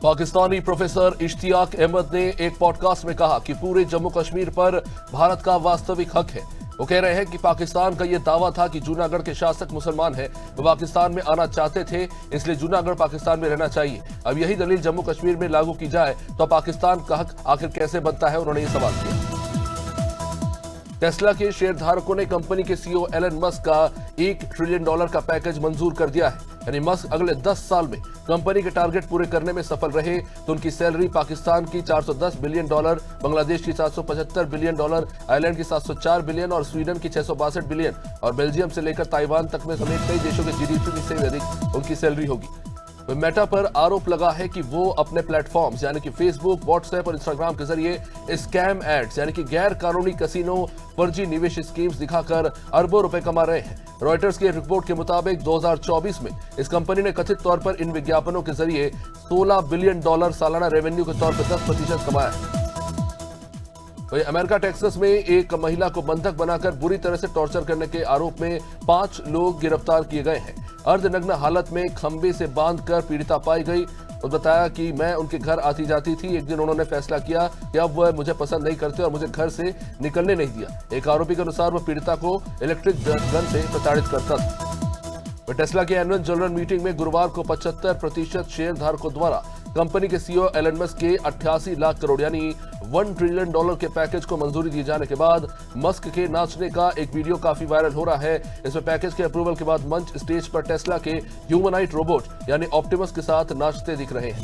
Pakistani professor Ishtiyaq Ahmad ने एक podcast में कहा कि पूरे जम्मू कश्मीर पर भारत का वास्तविक हक है। वो कह रहे हैं कि पाकिस्तान का यह दावा था कि जूनागढ़ के शासक मुसलमान हैं, वो पाकिस्तान में आना चाहते थे, इसलिए जूनागढ़ पाकिस्तान में रहना चाहिए। अब यही दलील जम्मू कश्मीर में लागू की जाए तो पाकिस्तान का हक आखिर कैसे बनता है, उन्होंने ये सवाल किया। टेस्ला के शेयरधारकों ने कंपनी के सीईओ एलन मस्क का $1 ट्रिलियन का पैकेज मंजूर कर दिया है। यानी मस्क अगले 10 साल में कंपनी के टारगेट पूरे करने में सफल रहे तो उनकी सैलरी पाकिस्तान की $410 बिलियन, बांग्लादेश की $775 बिलियन, आयरलैंड की 704 बिलियन और स्वीडन की 662 बिलियन और बेल्जियम से लेकर ताइवान तक में समेत कई देशों के जीडीपी से अधिक उनकी सैलरी होगी। मेटा पर आरोप लगा है कि वो अपने प्लेटफॉर्म्स यानी कि फेसबुक, व्हाट्सएप और इंस्टाग्राम के जरिए स्कैम एड्स यानी कि गैर कानूनी कैसीनो, फर्जी निवेश स्कीम्स दिखाकर अरबों रुपए कमा रहे हैं। रॉयटर्स की एक रिपोर्ट के मुताबिक 2024 में इस कंपनी ने कथित तौर पर इन विज्ञापनों के जरिए $16 बिलियन सालाना रेवेन्यू के तौर पर 10% कमाया है। वही अमेरिका टेक्सास में एक महिला को बंधक बनाकर बुरी तरह से टॉर्चर करने के आरोप में 5 लोग गिरफ्तार किए गए हैं। अर्धनग्न हालत में खंबे से बांधकर पीड़िता पाई गई और बताया कि मैं उनके घर आती जाती थी। एक दिन उन्होंने फैसला किया कि अब वह मुझे पसंद नहीं करते और मुझे घर से निकलने नहीं दिया। एक आरोपी के अनुसार वह पीड़िता को इलेक्ट्रिक गन से प्रताड़ित करता था। टेस्ला की एनुअल जनरल मीटिंग में गुरुवार को 75% शेयर धारकों द्वारा कंपनी के सीईओ एलन मस्क के 88 लाख करोड़ यानी $1 ट्रिलियन के पैकेज को मंजूरी दिए जाने के बाद मस्क के नाचने का एक वीडियो काफी वायरल हो रहा है। इसमें पैकेज के अप्रूवल के बाद मंच स्टेज पर टेस्ला के ह्यूमनाइट रोबोट यानी ऑप्टिमस के साथ नाचते दिख रहे हैं।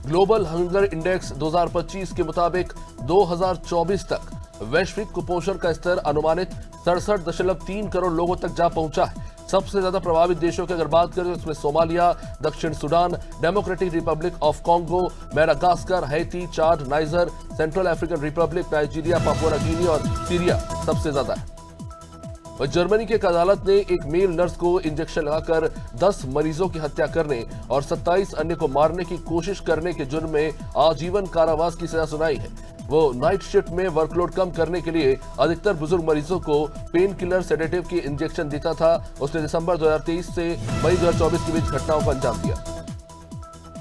ग्लोबल हंगर इंडेक्स 2025 के मुताबिक 2024 तक वैश्विक कुपोषण का स्तर अनुमानित 67.3 करोड़ लोगों तक जा पहुंचा है। सबसे ज्यादा प्रभावित देशों की अगर बात करें तो इसमें सोमालिया, दक्षिण Sudan, Democratic Republic of Congo, Madagascar, Haiti, Chad, Niger, Central African Republic, Nigeria, Papua Guinea और सीरिया सबसे ज्यादा है। और जर्मनी की एक अदालत ने एक मेल नर्स को इंजेक्शन लगाकर 10 मरीजों की हत्या करने और 27 अन्य को मारने की कोशिश करने के जुर्म में आजीवन कारावास की सजा सुनाई है। वो नाइट शिफ्ट में वर्कलोड कम करने के लिए अधिकतर बुजुर्ग मरीजों को पेन किलर सेडेटिव की इंजेक्शन देता था। उसने दिसंबर 2023 से मई 2024 के बीच घटनाओं को अंजाम दिया।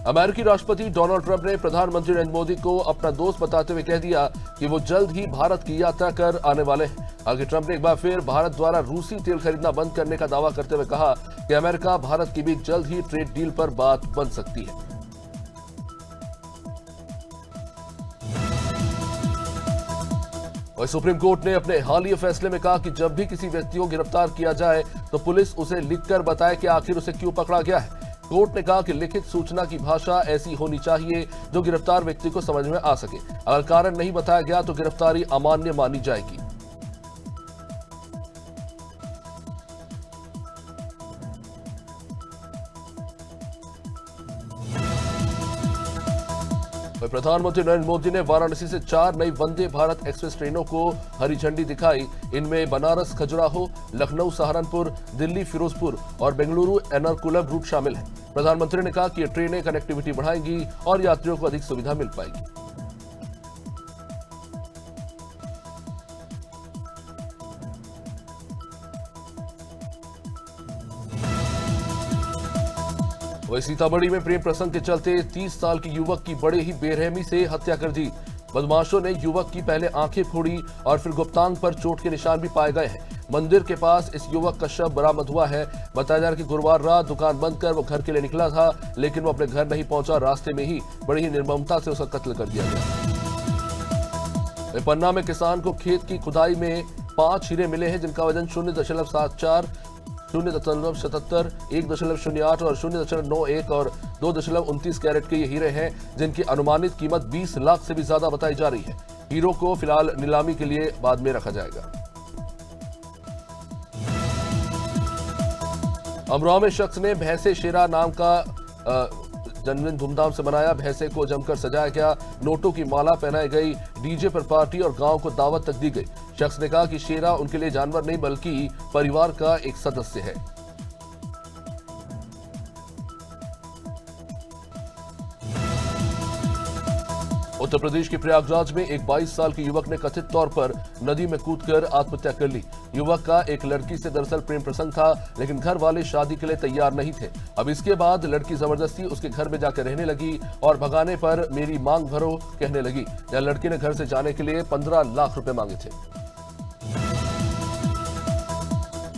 अमेरिकी राष्ट्रपति डोनाल्ड ट्रंप ने प्रधानमंत्री नरेंद्र मोदी को अपना दोस्त बताते हुए कह दिया कि वो जल्द ही भारत की यात्रा कर आने वाले हैं। आगे ट्रंप ने एक बार फिर भारत द्वारा रूसी तेल खरीदना बंद करने का दावा करते हुए कहा कि अमेरिका भारत के बीच जल्द ही ट्रेड डील पर बात बन सकती है। और सुप्रीम कोर्ट ने अपने हालिया फैसले में कहा कि जब भी किसी व्यक्ति को गिरफ्तार किया जाए तो पुलिस उसे लिखकर बताए कि आखिर उसे क्यों पकड़ा गया है। कोर्ट ने कहा कि लिखित सूचना की भाषा ऐसी होनी चाहिए जो गिरफ्तार व्यक्ति को समझ में आ सके। अगर कारण नहीं बताया गया तो गिरफ्तारी अमान्य मानी जाएगी। प्रधानमंत्री नरेंद्र मोदी ने वाराणसी से 4 नई वंदे भारत एक्सप्रेस ट्रेनों को हरी झंडी दिखाई। इनमें बनारस खजुराहो, लखनऊ सहारनपुर, दिल्ली फिरोजपुर और बेंगलुरु एर्नाकुलम रूट शामिल है। प्रधानमंत्री ने कहा कि ये ट्रेनें कनेक्टिविटी बढ़ाएंगी और यात्रियों को अधिक सुविधा मिल पाएगी। वही सीतामढ़ी में प्रेम प्रसंग के चलते 30 साल की युवक की बड़े ही बेरहमी से हत्या कर दी। बदमाशों ने युवक की पहले आंखें फोड़ी और फिर गुप्तांग पर चोट के निशान भी पाए गए हैं। मंदिर के पास इस युवक का शव बरामद हुआ है। बताया जा रहा है कि गुरुवार रात दुकान बंद कर वो घर के लिए निकला था, लेकिन वो अपने घर नहीं पहुंचा। रास्ते में ही बड़ी ही निर्ममता से उसका कत्ल कर दिया गया। पन्ना में किसान को खेत की खुदाई में 5 हीरे मिले हैं जिनका वजन 0.74, 0.77, 1.08 और 0.91 और 2.29 कैरेट के ये हीरे हैं जिनकी अनुमानित कीमत 20 लाख से भी ज्यादा बताई जा रही है। हीरो को फिलहाल नीलामी के लिए बाद में रखा जाएगा। अमरोहा में शख्स ने भैंसे शेरा नाम का जन्मदिन धूमधाम से मनाया। भैंसे को जमकर सजाया गया, नोटों की माला पहनाई गई, डीजे पर पार्टी और गांव को दावत तक दी गई। शख्स ने कहा कि शेरा उनके लिए जानवर नहीं बल्कि परिवार का एक सदस्य है। उत्तर प्रदेश के प्रयागराज में एक 22 साल के युवक ने कथित तौर पर नदी में कूदकर आत्महत्या कर ली। युवक का एक लड़की से दरअसल प्रेम प्रसंग था, लेकिन घर वाले शादी के लिए तैयार नहीं थे। अब इसके बाद लड़की जबरदस्ती उसके घर में जाकर रहने लगी और भगाने पर मेरी मांग भरो कहने लगी। यह लड़की ने घर से जाने के लिए 15 लाख रुपए मांगे थे।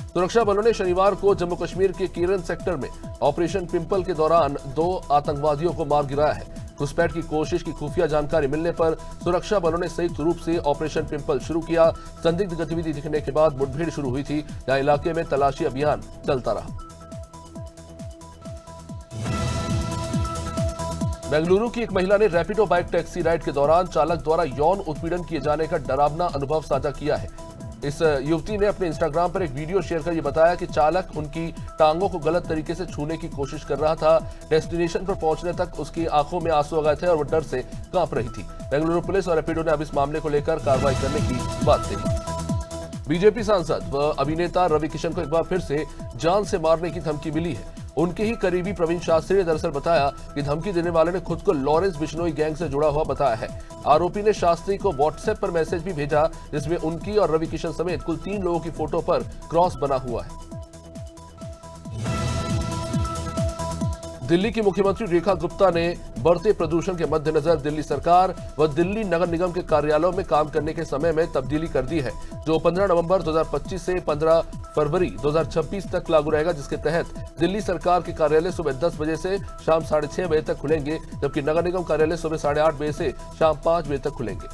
सुरक्षा बलों ने शनिवार को जम्मू कश्मीर के केरन सेक्टर में ऑपरेशन पिंपल के दौरान 2 आतंकवादियों को मार गिराया है। घुसपैठ की कोशिश की खुफिया जानकारी मिलने पर सुरक्षा बलों ने संयुक्त रूप से ऑपरेशन पिंपल शुरू किया। संदिग्ध गतिविधि दिखने के बाद मुठभेड़ शुरू हुई थी, जहां इलाके में तलाशी अभियान चलता रहा। बेंगलुरु की एक महिला ने रैपिडो बाइक टैक्सी राइड के दौरान चालक द्वारा यौन उत्पीड़न किए जाने का डरावना अनुभव साझा किया है। इस युवती ने अपने इंस्टाग्राम पर एक वीडियो शेयर कर यह बताया कि चालक उनकी टांगों को गलत तरीके से छूने की कोशिश कर रहा था। डेस्टिनेशन पर पहुंचने तक उसकी आंखों में आंसू आ गए थे और वो डर से कांप रही थी। बेंगलुरु पुलिस और रैपिडो ने अब इस मामले को लेकर कार्रवाई करने की बात कही। बीजेपी सांसद व अभिनेता रवि किशन को एक बार फिर से जान से मारने की धमकी मिली है। उनके ही करीबी प्रवीण शास्त्री ने दरअसल बताया कि धमकी देने वाले ने खुद को लॉरेंस बिश्नोई गैंग से जुड़ा हुआ बताया है। आरोपी ने शास्त्री को व्हाट्सएप पर मैसेज भी भेजा, जिसमें उनकी और रवि किशन समेत कुल 3 लोगों की फोटो पर क्रॉस बना हुआ है। दिल्ली की मुख्यमंत्री रेखा गुप्ता ने बढ़ते प्रदूषण के मद्देनजर दिल्ली सरकार व दिल्ली नगर निगम के कार्यालयों में काम करने के समय में तब्दीली कर दी है, जो 15 नवंबर 2025 से 15 फरवरी 2026 तक लागू रहेगा। जिसके तहत दिल्ली सरकार के कार्यालय सुबह 10 बजे से शाम 6:30 बजे तक खुलेंगे, जबकि नगर निगम कार्यालय सुबह 8:30 बजे से शाम 5 बजे तक खुलेंगे।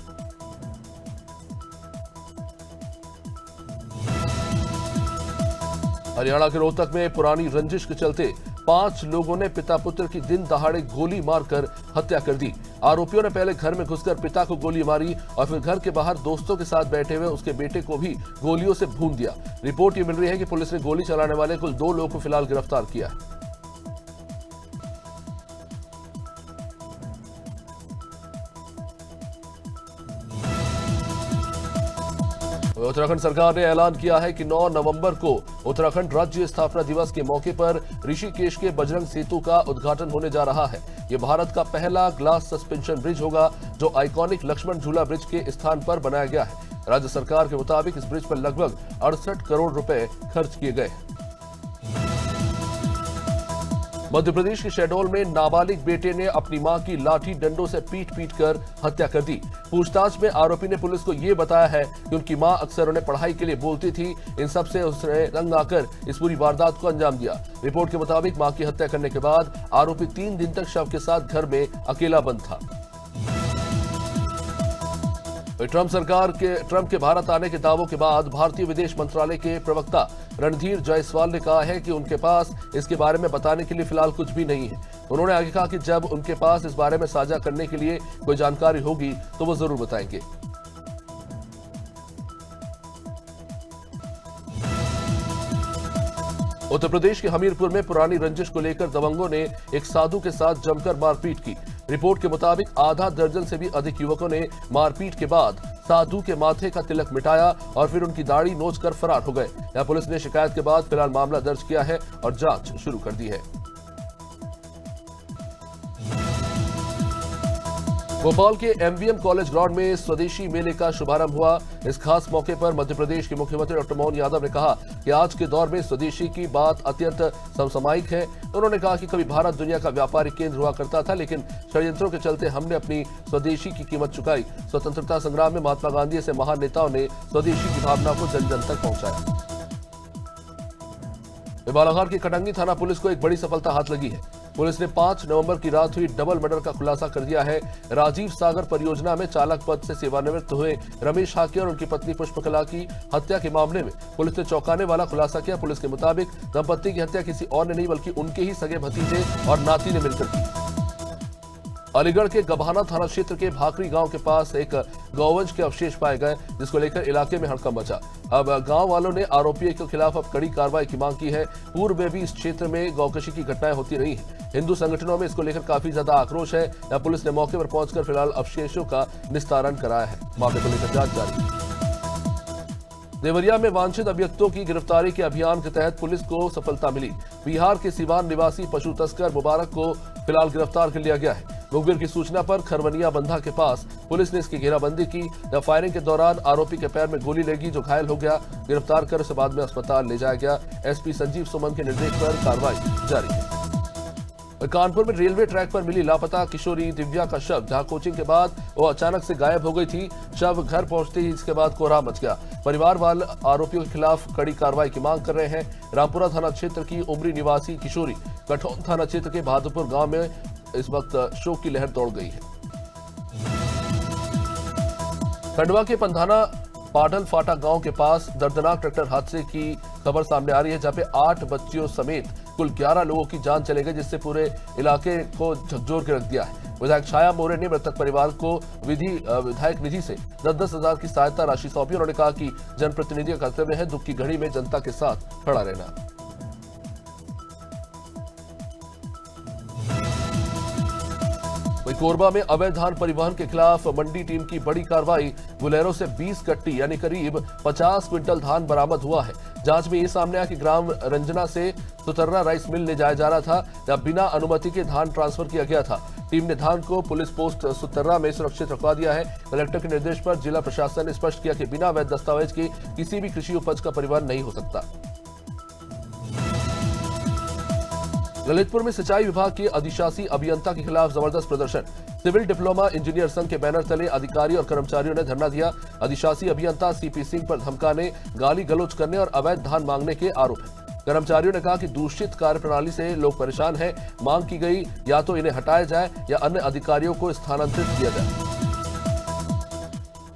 हरियाणा के रोहतक में पुरानी रंजिश के चलते 5 लोगों ने पिता पुत्र की दिन दहाड़े गोली मारकर हत्या कर दी। आरोपियों ने पहले घर में घुसकर पिता को गोली मारी और फिर घर के बाहर दोस्तों के साथ बैठे हुए उसके बेटे को भी गोलियों से भून दिया। रिपोर्ट ये मिल रही है कि पुलिस ने गोली चलाने वाले कुल 2 लोगों को फिलहाल गिरफ्तार किया है। उत्तराखंड सरकार ने ऐलान किया है कि 9 नवंबर को उत्तराखंड राज्य स्थापना दिवस के मौके पर ऋषिकेश के बजरंग सेतु का उद्घाटन होने जा रहा है। यह भारत का पहला ग्लास सस्पेंशन ब्रिज होगा, जो आइकॉनिक लक्ष्मण झूला ब्रिज के स्थान पर बनाया गया है। राज्य सरकार के मुताबिक इस ब्रिज पर लगभग 68 करोड़ रुपए खर्च किए गए। मध्य प्रदेश के शहडोल में नाबालिग बेटे ने अपनी मां की लाठी डंडों से पीट कर हत्या कर दी। पूछताछ में आरोपी ने पुलिस को यह बताया है कि उनकी मां अक्सर उन्हें पढ़ाई के लिए बोलती थी। इन सब से उसने रंग आकर इस पूरी वारदात को अंजाम दिया। रिपोर्ट के मुताबिक मां की हत्या करने के बाद आरोपी 3 दिन तक शव के साथ घर में अकेला बंद था। ट्रंप के भारत आने के दावों के बाद भारतीय विदेश मंत्रालय के प्रवक्ता रणधीर जायसवाल ने कहा है कि उनके पास इसके बारे में बताने के लिए फिलहाल कुछ भी नहीं है। उन्होंने आगे कहा कि जब उनके पास इस बारे में साझा करने के लिए कोई जानकारी होगी तो वो जरूर बताएंगे। उत्तर प्रदेश के हमीरपुर में पुरानी रंजिश को लेकर दबंगों ने एक साधु के साथ जमकर मारपीट की। रिपोर्ट के मुताबिक आधा दर्जन से भी अधिक युवकों ने मारपीट के बाद साधु के माथे का तिलक मिटाया और फिर उनकी दाढ़ी नोचकर फरार हो गए। यहां पुलिस ने शिकायत के बाद फिलहाल मामला दर्ज किया है और जांच शुरू कर दी है। भोपाल के एमवीएम कॉलेज ग्राउंड में स्वदेशी मेले का शुभारंभ हुआ। इस खास मौके पर मध्य प्रदेश के मुख्यमंत्री डॉक्टर मोहन यादव ने कहा कि आज के दौर में स्वदेशी की बात अत्यंत समसामयिक है। उन्होंने कहा कि कभी भारत दुनिया का व्यापारिक केंद्र हुआ करता था, लेकिन षड्यंत्रों के चलते हमने अपनी स्वदेशी की कीमत चुकाई। स्वतंत्रता संग्राम में महात्मा गांधी जैसे महान नेताओं ने स्वदेशी की भावना को जन जन तक पहुंचाया। बालाघाट की कटंगी थाना पुलिस को एक बड़ी सफलता हाथ लगी है। पुलिस ने 5 नवंबर की रात हुई डबल मर्डर का खुलासा कर दिया है। राजीव सागर परियोजना में चालक पद से सेवानिवृत्त हुए रमेश हाके और उनकी पत्नी पुष्पकला की हत्या के मामले में पुलिस ने चौंकाने वाला खुलासा किया। पुलिस के मुताबिक दंपत्ति की हत्या किसी और ने नहीं बल्कि उनके ही सगे भतीजे और नाती ने मिलकर की। अलीगढ़ के गभाना थाना क्षेत्र के भाकरी गांव के पास एक गौवंश के अवशेष पाए गए, जिसको लेकर इलाके में हड़कंप मचा। अब गांव वालों ने आरोपियों के खिलाफ अब कड़ी कार्रवाई की मांग की है। पूर्व में भी इस क्षेत्र में गौकशी की घटनाएं होती रही हैं। हिंदू संगठनों में इसको लेकर काफी ज्यादा आक्रोश है। यहां पुलिस ने मौके पर पहुंचकर फिलहाल अवशेषों का निस्तारण कराया है। मामले को लेकर जांच जारी है। देवरिया में वांछित अभियुक्तों की गिरफ्तारी के अभियान के तहत पुलिस को सफलता मिली। बिहार के सिवान निवासी पशु तस्कर मुबारक को फिलहाल गिरफ्तार कर लिया गया है। मुखबिर की सूचना पर खरवनिया बंधा के पास पुलिस ने इसकी घेराबंदी की। जब फायरिंग के दौरान आरोपी के पैर में गोली लगी, जो घायल हो गया। गिरफ्तार कर उसे बाद में अस्पताल ले जाया गया। एसपी संजीव सुमन के निर्देश पर कार्रवाई जारी है। कानपुर में रेलवे ट्रैक पर मिली लापता किशोरी दिव्या का शव, जहां कोचिंग के बाद वो अचानक से गायब हो गई थी। शव घर पहुंचते ही इसके बाद कोहराम मच गया। परिवार वाले आरोपियों के खिलाफ कड़ी कार्रवाई की मांग कर रहे हैं। रामपुरा थाना क्षेत्र की उमरी निवासी किशोरी कठौन थाना क्षेत्र के बहादुरपुर गांव में इस वक्त शोक की लहर दौड़ गई है। खंडवा के पंधाना पाडल फाटा गांव के पास दर्दनाक ट्रैक्टर हादसे की खबर सामने आ रही है, जहां पे 8 बच्चियों समेत कुल 11 लोगों की जान चले गई, जिससे पूरे इलाके को झकझोर के रख दिया है। विधायक छाया मोरे ने मृतक परिवार को विधायक निधि से 10-10 हजार की सहायता राशि सौंपी। उन्होंने कहा कि जनप्रतिनिधि का कर्तव्य है दुख की घड़ी में जनता के साथ खड़ा रहना। कोरबा में अवैध धान परिवहन के खिलाफ मंडी टीम की बड़ी कार्रवाई। बुलेरो से 20 कट्टी यानी करीब 50 क्विंटल धान बरामद हुआ है। जांच में ये सामने आया कि ग्राम रंजना से सुतर्रा राइस मिल ले जाया जा रहा था, जब बिना अनुमति के धान ट्रांसफर किया गया था। टीम ने धान को पुलिस पोस्ट सुतर्रा में सुरक्षित रखवा दिया है। कलेक्टर के निर्देश पर जिला प्रशासन ने स्पष्ट किया कि बिना वैध दस्तावेज के किसी भी कृषि उपज का परिवहन नहीं हो सकता। ललितपुर में सिंचाई विभाग के अधिशासी अभियंता के खिलाफ जबरदस्त प्रदर्शन। सिविल डिप्लोमा इंजीनियर संघ के बैनर तले अधिकारी और कर्मचारियों ने धरना दिया। अधिशासी अभियंता सीपी सिंह पर धमकाने, गाली गलौज करने और अवैध धान मांगने के आरोप है। कर्मचारियों ने कहा कि दूषित कार्यप्रणाली से लोग परेशान हैं। मांग की गई या तो इन्हें हटाया जाए या अन्य अधिकारियों को स्थानांतरित किया जाए।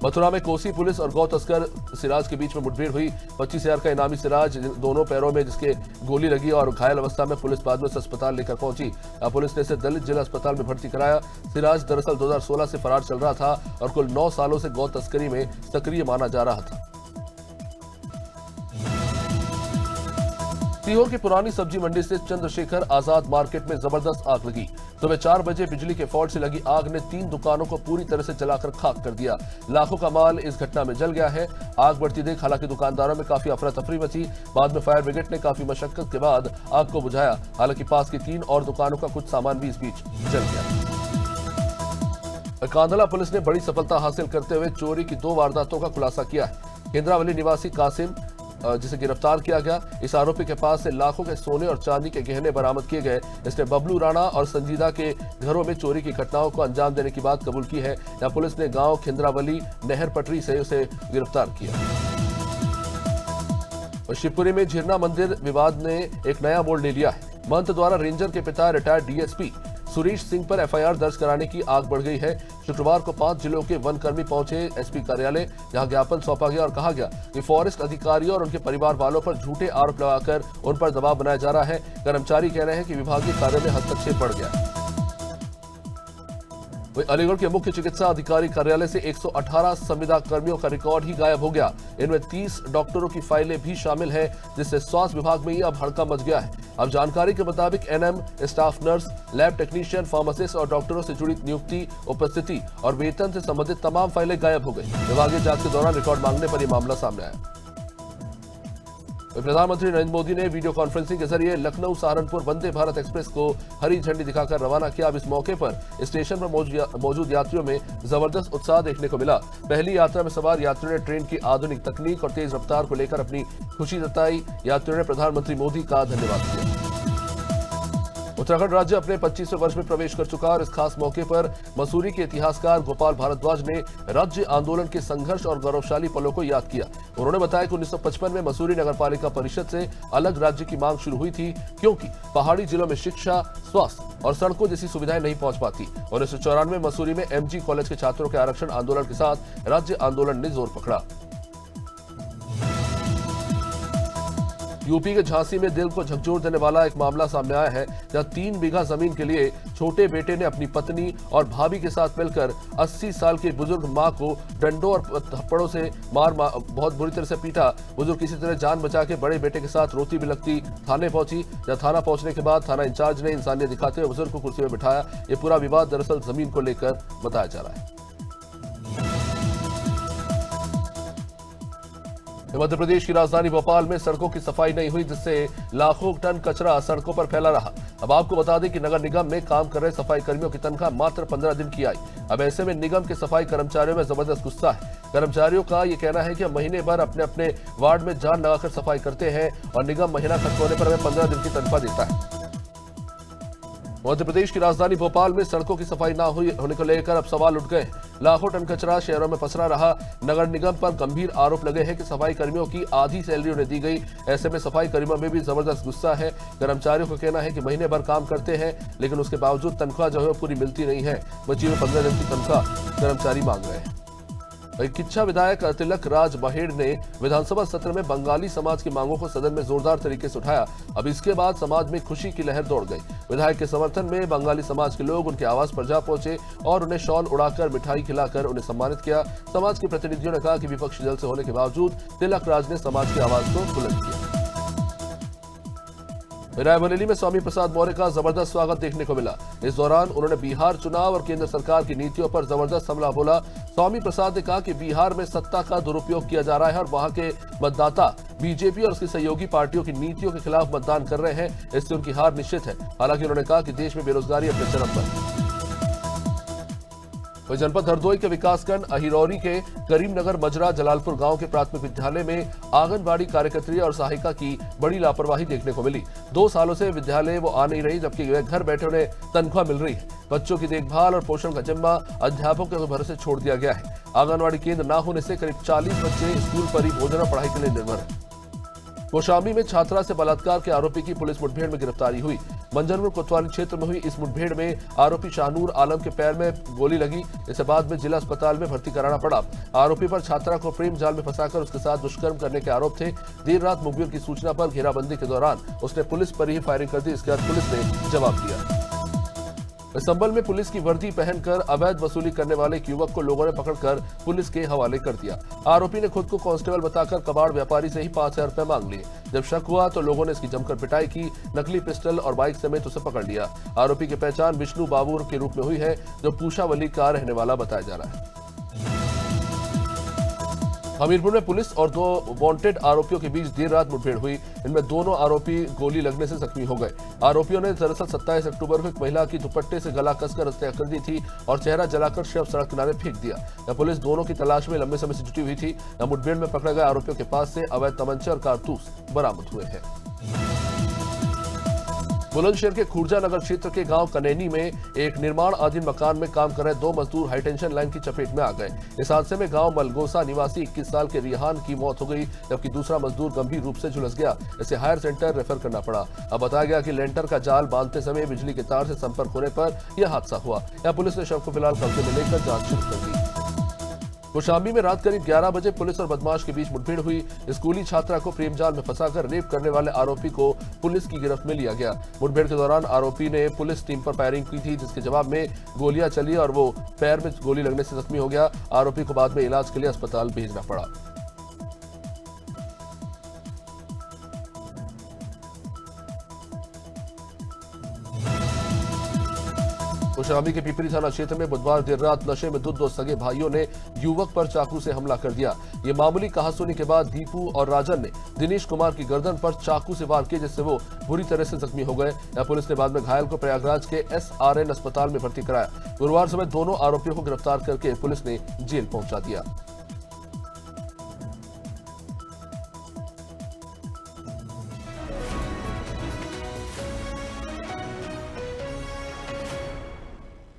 मथुरा में कोसी पुलिस और गौ तस्कर सिराज के बीच में मुठभेड़ हुई। 25,000 का इनामी सिराज, दोनों पैरों में जिसके गोली लगी और घायल अवस्था में पुलिस बाद में उसे अस्पताल लेकर पहुंची। पुलिस ने इसे दलित जिला अस्पताल में भर्ती कराया। सिराज दरअसल 2016 से फरार चल रहा था और कुल 9 सालों से गौ तस्करी में सक्रिय माना जा रहा था। सीहोर की पुरानी सब्जी मंडी से चंद्रशेखर आजाद मार्केट में जबरदस्त आग लगी। सुबह 4 बजे बिजली के फॉल्ट से लगी आग ने 3 दुकानों को पूरी तरह से जलाकर खाक कर दिया। लाखों का माल इस घटना में जल गया है। आग बढ़ती देख हालांकि दुकानदारों में काफी अफरा तफरी मची। बाद में फायर ब्रिगेड ने काफी मशक्कत के बाद आग को बुझाया। हालांकि पास की 3 और दुकानों का कुछ सामान भी इस बीच जल गया। कांधला पुलिस ने बड़ी सफलता हासिल करते हुए चोरी की 2 वारदातों का खुलासा किया है। केंद्रावली निवासी कासिम, जिसे गिरफ्तार किया गया। इस आरोपी के पास से लाखों के सोने और चांदी के गहने बरामद किए गए। इसने बबलू राणा और संजीदा के घरों में चोरी की घटनाओं को अंजाम देने की बात कबूल की है। यहाँ पुलिस ने गांव खिंद्रावली नहर पटरी से उसे गिरफ्तार किया। शिवपुरी में झिरना मंदिर विवाद ने एक नया मोड़ ले लिया है। महंत द्वारा रेंजर के पिता रिटायर्ड डीएसपी सुरेश सिंह पर एफआईआर दर्ज कराने की आग बढ़ गई है। शुक्रवार को 5 जिलों के वन कर्मी पहुंचे एसपी कार्यालय, जहां ज्ञापन सौंपा गया और कहा गया कि फॉरेस्ट अधिकारियों और उनके परिवार वालों पर झूठे आरोप लगाकर उन पर दबाव बनाया जा रहा है। कर्मचारी कह रहे हैं कि विभागीय कार्य में हस्तक्षेप बढ़ गया है। अलीगढ़ के मुख्य चिकित्सा अधिकारी कार्यालय से 118 संविदा कर्मियों का रिकॉर्ड ही गायब हो गया। इनमें 30 डॉक्टरों की फाइलें भी शामिल हैं, जिससे स्वास्थ्य विभाग में ही अब हड़कंप मच गया है। अब जानकारी के मुताबिक ANM, staff nurse, lab technician, pharmacist और डॉक्टरों से जुड़ी नियुक्ति, उपस्थिति और वेतन से संबंधित तमाम फाइलें गायब हो गई। विभागीय जांच के दौरान रिकॉर्ड मांगने पर यह मामला सामने आया। प्रधानमंत्री नरेंद्र मोदी ने वीडियो कॉन्फ्रेंसिंग के जरिए लखनऊ सहारनपुर वंदे भारत एक्सप्रेस को हरी झंडी दिखाकर रवाना किया। अब इस मौके पर स्टेशन पर मौजूद यात्रियों में जबरदस्त उत्साह देखने को मिला। पहली यात्रा में सवार यात्रियों ने ट्रेन की आधुनिक तकनीक और तेज रफ्तार को लेकर अपनी खुशी जताई। यात्रियों ने प्रधानमंत्री मोदी का धन्यवाद किया। उत्तराखंड राज्य अपने 25वें वर्ष में प्रवेश कर चुका और इस खास मौके पर मसूरी के इतिहासकार गोपाल भारद्वाज ने राज्य आंदोलन के संघर्ष और गौरवशाली पलों को याद किया। उन्होंने बताया कि 1955 में मसूरी नगरपालिका परिषद से अलग राज्य की मांग शुरू हुई थी, क्योंकि पहाड़ी जिलों में शिक्षा, स्वास्थ्य और सड़कों जैसी सुविधाएं नहीं पहुंच पाती। 1994 में मसूरी में एमजी कॉलेज के छात्रों के आरक्षण आंदोलन के साथ राज्य आंदोलन ने जोर पकड़ा। यूपी के झांसी में दिल को झकझोर देने वाला एक मामला सामने आया है, जहां 3 बीघा जमीन के लिए छोटे बेटे ने अपनी पत्नी और भाभी के साथ मिलकर 80 साल की बुजुर्ग मां को डंडों और थप्पड़ों से बहुत बुरी तरह से पीटा। बुजुर्ग किसी तरह जान बचा के बड़े बेटे के साथ रोती बिलखती थाने पहुंची। जहां थाना पहुंचने के बाद थाना इंचार्ज ने इंसानियत दिखाते हुए बुजुर्ग को कुर्सी में बिठाया। ये पूरा विवाद दरअसल जमीन को लेकर बताया जा रहा है। मध्य प्रदेश की राजधानी भोपाल में सड़कों की सफाई नहीं हुई, जिससे लाखों टन कचरा सड़कों पर फैला रहा। अब आपको बता दें कि नगर निगम में काम कर रहे सफाई कर्मियों की तनख्वाह मात्र 15 दिन की आई। अब ऐसे में निगम के सफाई कर्मचारियों में जबरदस्त गुस्सा है। कर्मचारियों का ये कहना है कि हम महीने भर अपने अपने वार्ड में जान लगाकर सफाई करते हैं और निगम महीना खत्म होने पर हमें 15 दिन की तनख्वाह देता है। मध्य प्रदेश की राजधानी भोपाल में सड़कों की सफाई न होने को लेकर अब सवाल उठ गए। लाखों टन कचरा शहरों में पसरा रहा। नगर निगम पर गंभीर आरोप लगे हैं कि सफाई कर्मियों की आधी सैलरी उन्हें दी गई। ऐसे में सफाई कर्मियों में भी जबरदस्त गुस्सा है। कर्मचारियों का कहना है कि महीने भर काम करते हैं लेकिन उसके बावजूद तनख्वाह जो है पूरी मिलती नहीं है। बची हुई 15 दिन की तनख्वाह कर्मचारी मांग रहे हैं। किच्छा विधायक तिलक राज बहेड़ ने विधानसभा सत्र में बंगाली समाज की मांगों को सदन में जोरदार तरीके से उठाया। अब इसके बाद समाज में खुशी की लहर दौड़ गई। विधायक के समर्थन में बंगाली समाज के लोग उनके आवास पर जा पहुंचे और उन्हें शॉल उड़ाकर मिठाई खिलाकर उन्हें सम्मानित किया। समाज के प्रतिनिधियों ने कहा कि विपक्षी दल से होने के बावजूद तिलक राज ने समाज की आवाज को बुलंद किया। रायबरेली में स्वामी प्रसाद मौर्य का जबरदस्त स्वागत देखने को मिला। इस दौरान उन्होंने बिहार चुनाव और केंद्र सरकार की नीतियों पर जबरदस्त हमला बोला। स्वामी प्रसाद ने कहा कि बिहार में सत्ता का दुरुपयोग किया जा रहा है और वहां के मतदाता बीजेपी और उसकी सहयोगी पार्टियों की नीतियों के खिलाफ मतदान कर रहे हैं। इससे उनकी हार निश्चित है। हालांकि उन्होंने कहा कि देश में बेरोजगारी अपने चरम पर। वही जनपद हरदोई के विकासखंड अहिरौरी के करीमनगर मजरा जलालपुर गांव के प्राथमिक विद्यालय में आंगनबाड़ी कार्यकर्त्री और सहायिका की बड़ी लापरवाही देखने को मिली। 2 सालों से विद्यालय वो आ नहीं रही, जबकि वे घर बैठे उन्हें तनख्वाह मिल रही है। बच्चों की देखभाल और पोषण का जिम्मा अध्यापकों के भरोसे छोड़ दिया गया है। आंगनबाड़ी केंद्र न होने से करीब 40 बच्चे स्कूल पर ही भोजन और पढ़ाई के लिए निर्भर है। कौशाम्बी में छात्रा से बलात्कार के आरोपी की पुलिस मुठभेड़ में गिरफ्तारी हुई। मंजरपुर कोतवाली क्षेत्र में हुई इस मुठभेड़ में आरोपी शाहनूर आलम के पैर में गोली लगी। इसके बाद में जिला अस्पताल में भर्ती कराना पड़ा। आरोपी पर छात्रा को प्रेम जाल में फंसाकर उसके साथ दुष्कर्म करने के आरोप थे। देर रात मुखबिर की सूचना पर घेराबंदी के दौरान उसने पुलिस पर ही फायरिंग कर दी। इसके बाद पुलिस ने जवाब दिया। संभल में पुलिस की वर्दी पहनकर अवैध वसूली करने वाले एक युवक को लोगों ने पकड़कर पुलिस के हवाले कर दिया। आरोपी ने खुद को कांस्टेबल बताकर कबाड़ व्यापारी से ही 5000 रुपए मांग लिए। जब शक हुआ तो लोगों ने इसकी जमकर पिटाई की। नकली पिस्टल और बाइक समेत उसे पकड़ लिया। आरोपी की पहचान विष्णु बाबू के रूप में हुई है, जो पूशावली का रहने वाला बताया जा रहा है। हमीरपुर में पुलिस और 2 वांटेड आरोपियों के बीच देर रात मुठभेड़ हुई। इनमें दोनों आरोपी गोली लगने से जख्मी हो गए। आरोपियों ने दरअसल 27 अक्टूबर को एक महिला की दुपट्टे से गला कसकर हत्या कर दी थी और चेहरा जलाकर शव सड़क किनारे फेंक दिया। पुलिस दोनों की तलाश में लंबे समय से जुटी हुई थी। मुठभेड़ में पकड़े गए आरोपियों के पास से अवैध तमंचा और कारतूस बरामद हुए हैं। बुलंदशहर के खुर्जा नगर क्षेत्र के गांव कनैनी में एक निर्माणाधीन मकान में काम कर रहे 2 मजदूर हाईटेंशन लाइन की चपेट में आ गए। इस हादसे में गांव मलगोसा निवासी 21 साल के रिहान की मौत हो गई, जबकि दूसरा मजदूर गंभीर रूप से झुलस गया। इसे हायर सेंटर रेफर करना पड़ा। अब बताया गया कि लेंटर का जाल बांधते समय बिजली के तार से संपर्क होने पर यह हादसा हुआ। यहां पुलिस ने शव को फिलहाल कब्जे में लेकर जांच शुरू कर दी। कौशाम्बी में रात करीब 11 बजे पुलिस और बदमाश के बीच मुठभेड़ हुई। स्कूली छात्रा को प्रेम जाल में फंसाकर रेप करने वाले आरोपी को पुलिस की गिरफ्त में लिया गया। मुठभेड़ के दौरान आरोपी ने पुलिस टीम पर फायरिंग की थी, जिसके जवाब में गोलियां चली और वो पैर में गोली लगने से जख्मी हो गया। आरोपी को बाद में इलाज के लिए अस्पताल भेजना पड़ा। कौशाम्बी के पिपरी थाना क्षेत्र में बुधवार देर रात नशे में धुत 2 सगे भाइयों ने युवक पर चाकू से हमला कर दिया। ये मामूली कहासुनी के बाद दीपू और राजन ने दिनेश कुमार की गर्दन पर चाकू से वार किए, जिससे वो बुरी तरह से जख्मी हो गए। पुलिस ने बाद में घायल को प्रयागराज के SRN अस्पताल में भर्ती कराया। गुरुवार सुबह दोनों आरोपियों को गिरफ्तार करके पुलिस ने जेल पहुंचा दिया।